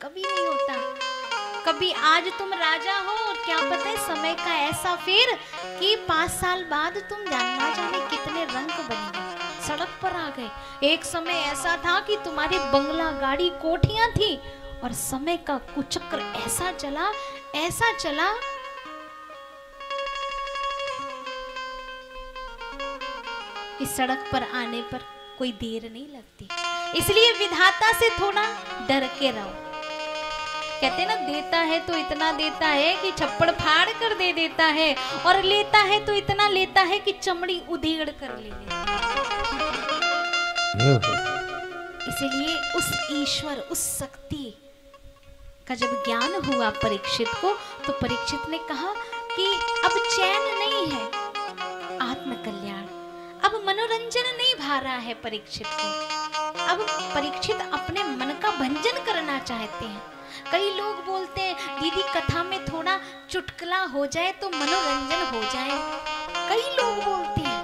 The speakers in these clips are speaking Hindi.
कभी नहीं होता। कभी आज तुम राजा हो और क्या पता है समय का ऐसा फिर कि 5 साल बाद तुम ना जाने कितने रंग बनेंगे, सड़क पर आ गए। एक समय ऐसा था कि तुम्हारी बंगला गाड़ी कोठियां थी और समय का कुचक्र ऐसा चला कि सड़क पर आने पर कोई देर नहीं लगती। इसलिए विधाता से थोड़ा डर के रहो। कहते ना, देता है तो इतना देता है कि छप्पड़ फाड़ कर दे देता है, और लेता है तो इतना लेता है कि चमड़ी उधेड़ कर ले लेता है। इसलिए उस ईश्वर, उस शक्ति का जब ज्ञान हुआ परीक्षित को, तो परीक्षित ने कहा कि अब चैन नहीं है, आत्मकल्याण, अब मनोरंजन नहीं भा रहा है परीक्षित को। अब परीक्षित अपने मन का भंजन करना चाहते हैं। कई लोग बोलते हैं दीदी कथा में थोड़ा चुटकुला हो जाए तो मनोरंजन हो जाए। कई लोग बोलते हैं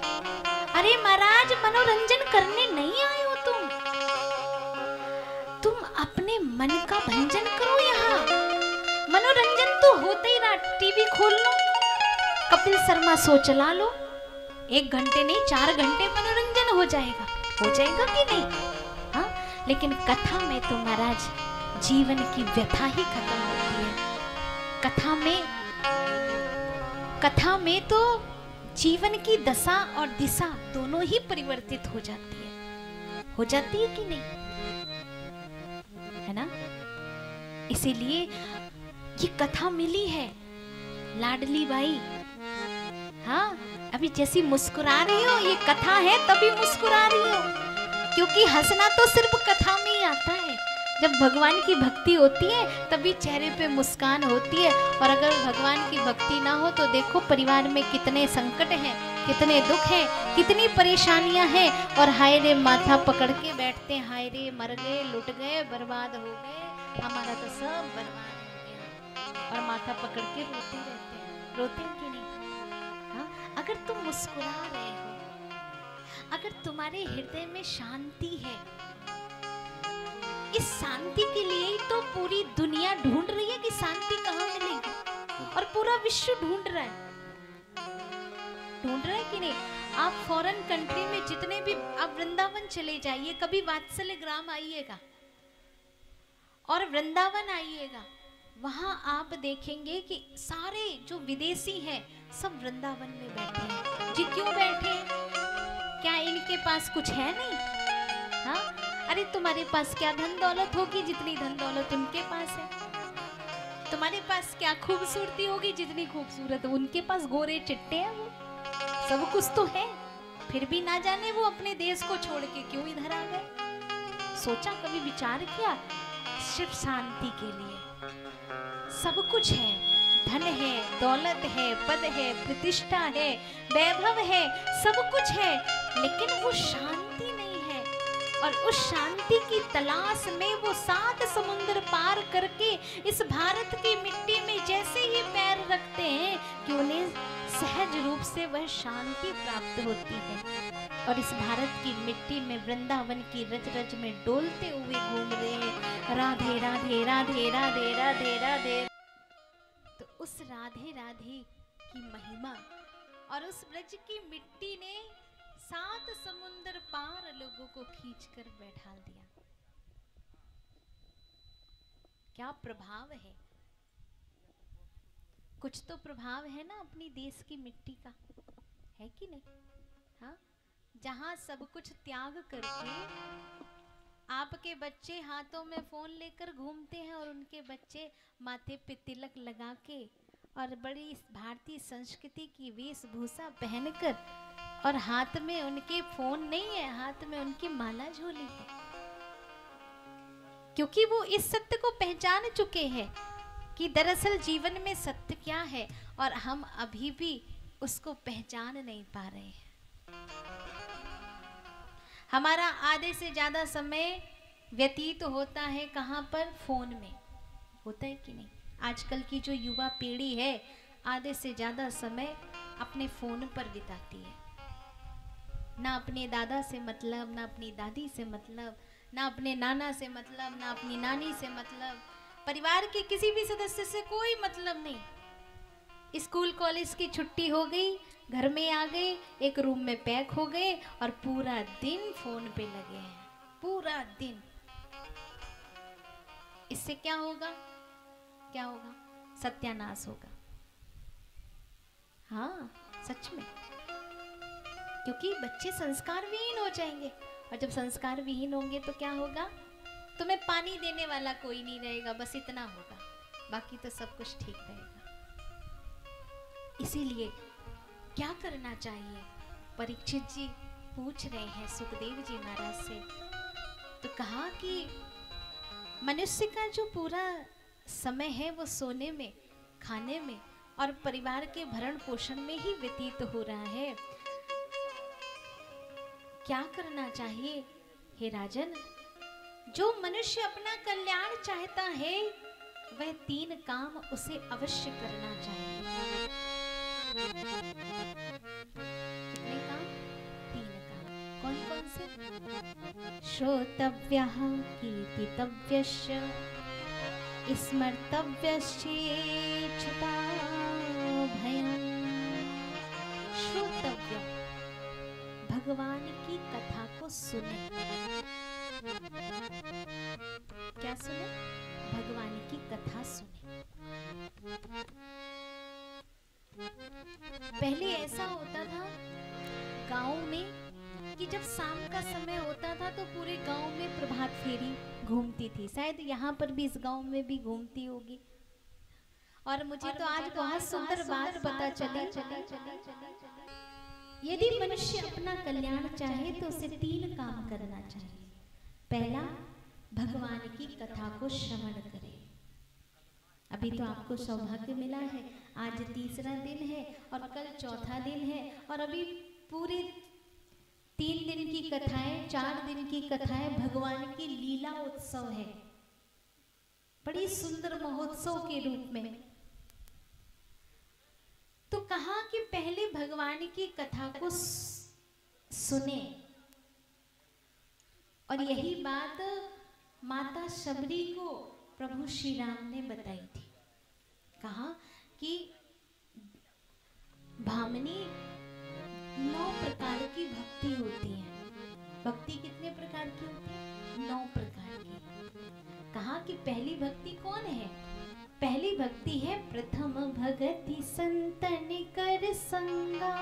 अरे महाराज मनोरंजन करने नहीं आए हो तुम अपने मन का भंजन करो। यहाँ मनोरंजन तो होता ही रहा, टीवी खोल लो, कपिल शर्मा शो चला लो, 1 घंटे नहीं 4 घंटे मनोरंजन हो जाएगा कि नहीं? हाँ, लेकिन कथा में तो महाराज जीवन की व्यथा ही खत्म होती है। कथा में तो जीवन की दशा और दिशा दोनों ही परिवर्तित हो जाती है कि नहीं, है ना? इसीलिए ये कथा मिली है लाडली बाई। हाँ, अभी जैसी मुस्कुरा रही हो ये कथा है तभी मुस्कुरा रही हो, क्योंकि हंसना तो सिर्फ कथा में ही आता है। जब भगवान की भक्ति होती है तभी चेहरे पे मुस्कान होती है। और अगर भगवान की भक्ति ना हो तो देखो परिवार में कितने संकट हैं, कितने दुख हैं, कितनी परेशानियां हैं, और हाय रे माथा पकड़ के बैठते हैं, हाय रे मर गए, लुट गए, बर्बाद हो गए, हमारा तो सब बर्बाद हो गया, और माथा पकड़ के रोते रहते हैं। रोते हैं कि नहीं? हाँ, अगर तुम मुस्कुरा रहे हो, अगर तुम्हारे हृदय में शांति है, इस शांति के लिए ही तो पूरी दुनिया ढूंढ रही है कि शांति कहाँ मिलेगी, और पूरा विश्व ढूंढ रहा है कि नहीं? आप फॉरेन कंट्री में जितने भी, आप वृंदावन चले जाइए, कभी वात्सल्य ग्राम आइएगा और वृंदावन आइएगा, वहां आप देखेंगे कि सारे जो विदेशी हैं सब वृंदावन में बैठे हैं। जी क्यों बैठे हैं? क्या इनके पास कुछ है नहीं? हाँ, अरे तुम्हारे पास क्या धन दौलत होगी जितनी धन दौलत उनके पास है? तुम्हारे पास क्या खूबसूरती होगी जितनी खूबसूरत उनके पास? गोरे चिट्टे हैं, वो सब कुछ तो है, फिर भी ना जाने वो अपने देश को छोड़ के क्यों इधर आ गए। सोचा, कभी विचार किया? सिर्फ शांति के लिए। सब कुछ है, धन है, दौलत है, पद है, प्रतिष्ठा है, वैभव है, सब कुछ है, लेकिन वो शांति नहीं है। और उस शांति की तलाश में वो 7 समुद्र पार करके इस भारत की मिट्टी में जैसे ही पैर रखते हैं कि उन्हें सहज रूप से वह शांति प्राप्त होती है। और इस भारत की मिट्टी में वृंदावन की रज रज में डोलते हुए घूम रहे हैं, राधे राधे राधे राधे राधे राधे। तो उस राधे राधे की महिमा और उस ब्रज की मिट्टी ने 7 समुंदर पार लोगों को खींचकर बैठा दिया। क्या प्रभाव है? कुछ तो प्रभाव है ना अपनी देश की मिट्टी का, है कि नहीं? हाँ, जहां सब कुछ त्याग करके आपके बच्चे हाथों में फोन लेकर घूमते हैं और उनके बच्चे माथे पे तिलक लगा के और बड़ी भारतीय संस्कृति की वेशभूषा पहनकर, और हाथ में उनके फोन नहीं है, हाथ में उनकी माला झोली है, क्योंकि वो इस सत्य को पहचान चुके हैं कि दरअसल जीवन में सत्य क्या है, और हम अभी भी उसको पहचान नहीं पा रहे हैं। हमारा आधे से ज्यादा समय व्यतीत होता है कहाँ पर? फोन में। होता है कि नहीं? आजकल की जो युवा पीढ़ी है आधे से ज्यादा समय अपने फोन पर बिताती है। ना अपने दादा से मतलब, ना अपनी दादी से मतलब, ना अपने नाना से मतलब, ना अपनी नानी से मतलब, परिवार के किसी भी सदस्य से कोई मतलब नहीं। स्कूल कॉलेज की छुट्टी हो गई, घर में आ गए, एक रूम में पैक हो गए और पूरा दिन फोन पे लगे हैं, पूरा दिन। इससे क्या होगा? क्या होगा? सत्यानाश होगा। हाँ, सच में। क्योंकि बच्चे संस्कार विहीन हो जाएंगे, और जब संस्कार विहीन होंगे तो क्या होगा? तुम्हें पानी देने वाला कोई नहीं रहेगा, बस इतना होगा, बाकी तो सब कुछ ठीक रहेगा। इसीलिए क्या करना चाहिए? परीक्षित जी पूछ रहे हैं सुखदेव जी महाराज से। तो कहा कि मनुष्य का जो पूरा समय है वो सोने में, खाने में और परिवार के भरण पोषण में ही व्यतीत हो रहा है। क्या करना चाहिए हे राजन? जो मनुष्य अपना कल्याण चाहता है वह 3 काम उसे अवश्य करना चाहिए। कितने काम? 3 काम। कौन कौन से? श्रोतव्यः कीर्तितव्यश्च स्मर्तव्यश्चेच्छताभयम्। श्रोतव्य, भगवान की कथा को सुने। क्या सुने? भगवान की कथा सुने। पहले ऐसा होता था गांव में कि जब शाम का समय होता था तो पूरे गांव में प्रभात फेरी घूमती थी। शायद यहाँ पर भी, इस गांव में भी घूमती होगी। और मुझे तो आज बहुत सुंदर बात पता चली। यदि मनुष्य अपना कल्याण चाहे तो उसे 3 काम करना चाहिए। पहला, भगवान की कथा को श्रवण करे। अभी तो आपको सौभाग्य मिला है, आज 3रा दिन है और कल 4था दिन है, और अभी पूरे 3 दिन की कथाएं, 4 दिन की कथाएं भगवान की लीला उत्सव है, बड़ी सुंदर महोत्सव के रूप में। तो कहा कि पहले भगवान की कथा को सुने। और यही बात माता शबरी को प्रभु श्री राम ने बताई थी। कहा कि भामिनी, 9 प्रकार की भक्ति होती है। भक्ति कितने प्रकार की होती है? 9 प्रकार की। कहा कि पहली भक्ति कौन है? पहली भक्ति है प्रथम भगति संतन कर संगा,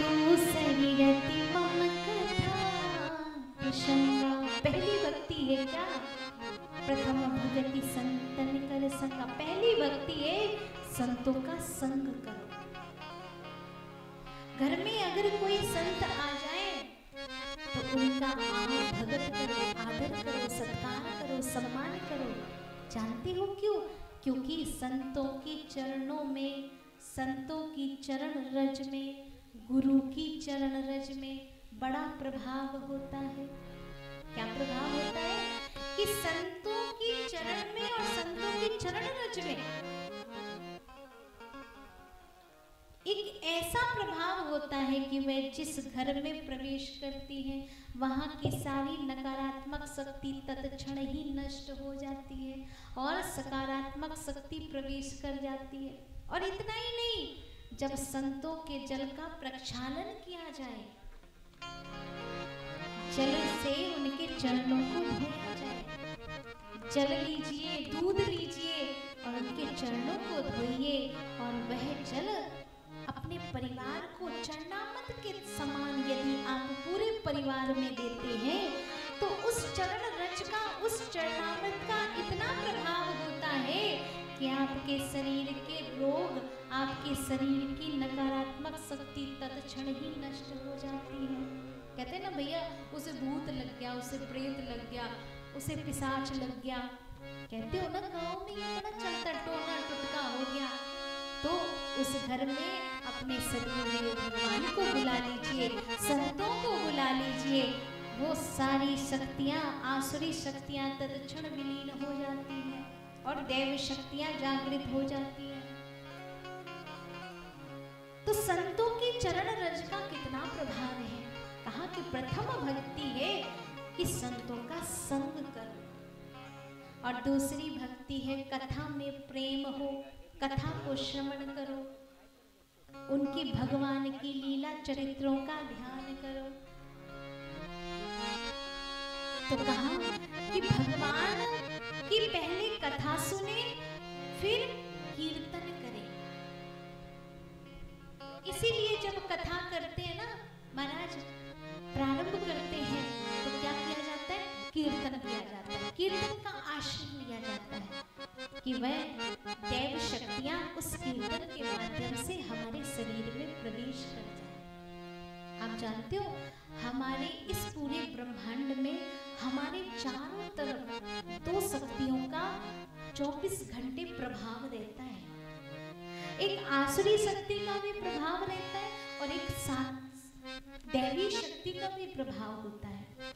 दूसरी रति मम कथा प्रसंगा। पहली भक्ति है क्या? प्रथम भगति संतन कर संगा। पहली भक्ति है संतों का संग करो। घर में अगर कोई संत आ जाए तो उनका भगत करो, आदर करो, सत्कार करो, सम्मान करो। जानते हो क्यों? क्योंकि संतों के चरणों में, संतों की चरण रज में, गुरु की चरण रज में बड़ा प्रभाव होता है। क्या प्रभाव होता है? कि संतों की चरण में और संतों की चरण रज में एक ऐसा प्रभाव होता है कि वह जिस घर में प्रवेश करती है वहां की सारी नकारात्मक शक्ति तत्क्षण ही नष्ट हो जाती है और सकारात्मक शक्ति प्रवेश कर जाती है। और इतना ही नहीं, जब संतों के जल का प्रक्षालन किया जाए, जल से उनके चरणों को धोया जाए, जल लीजिए, दूध लीजिए और उनके चरणों को धोइए, और वह जल अपने परिवार को चरणामृत के समान यदि आप पूरे परिवार में देते हैं तो उस चरण रज का, उस चरणामृत का इतना प्रभाव होता है कि आपके शरीर के रोग, आपके शरीर की नकारात्मक शक्ति तत्क्षण ही नष्ट हो जाती है। कहते हैं ना भैया, उसे भूत लग गया, उसे प्रेत लग गया, उसे पिशाच लग गया। कहते हो ना गाँव में ये बड़ा चलता, टोना टुटका हो गया। तो उस घर में अपने शरीर में भगवान को बुला लीजिए, संतों को बुला लीजिए, वो सारी शक्तियाँ, आसुरी शक्तियाँ तत्क्षण विलीन हो जाती हैं और दैव शक्तियाँ जागृत हो जाती हैं। तो संतों की चरण रज का कितना प्रभाव है। कहा कि प्रथम भक्ति है कि संतों का संग करो। और दूसरी भक्ति है कथा में प्रेम हो, कथा को श्रवण करो, उनकी भगवान की लीला चरित्रों का ध्यान करो। तो कहा कि भगवान की पहले कथा सुने फिर कीर्तन करें। इसीलिए जब कथा करते हैं ना महाराज, प्रारंभ करते हैं तो क्या किया जाता है? कीर्तन किया जाता है। कीर्तन का आश्रय लिया जाता है कि वह देव शक्तियां उस कीर्तन के माध्यम से हमारे शरीर में प्रवेश कर जाए। आप जानते हो हमारे इस पूरे ब्रह्मांड में हमारे चारों तरफ दो शक्तियों का 24 घंटे प्रभाव रहता है। एक आसुरी शक्ति का भी प्रभाव रहता है और एक दैवी शक्ति का भी प्रभाव होता है।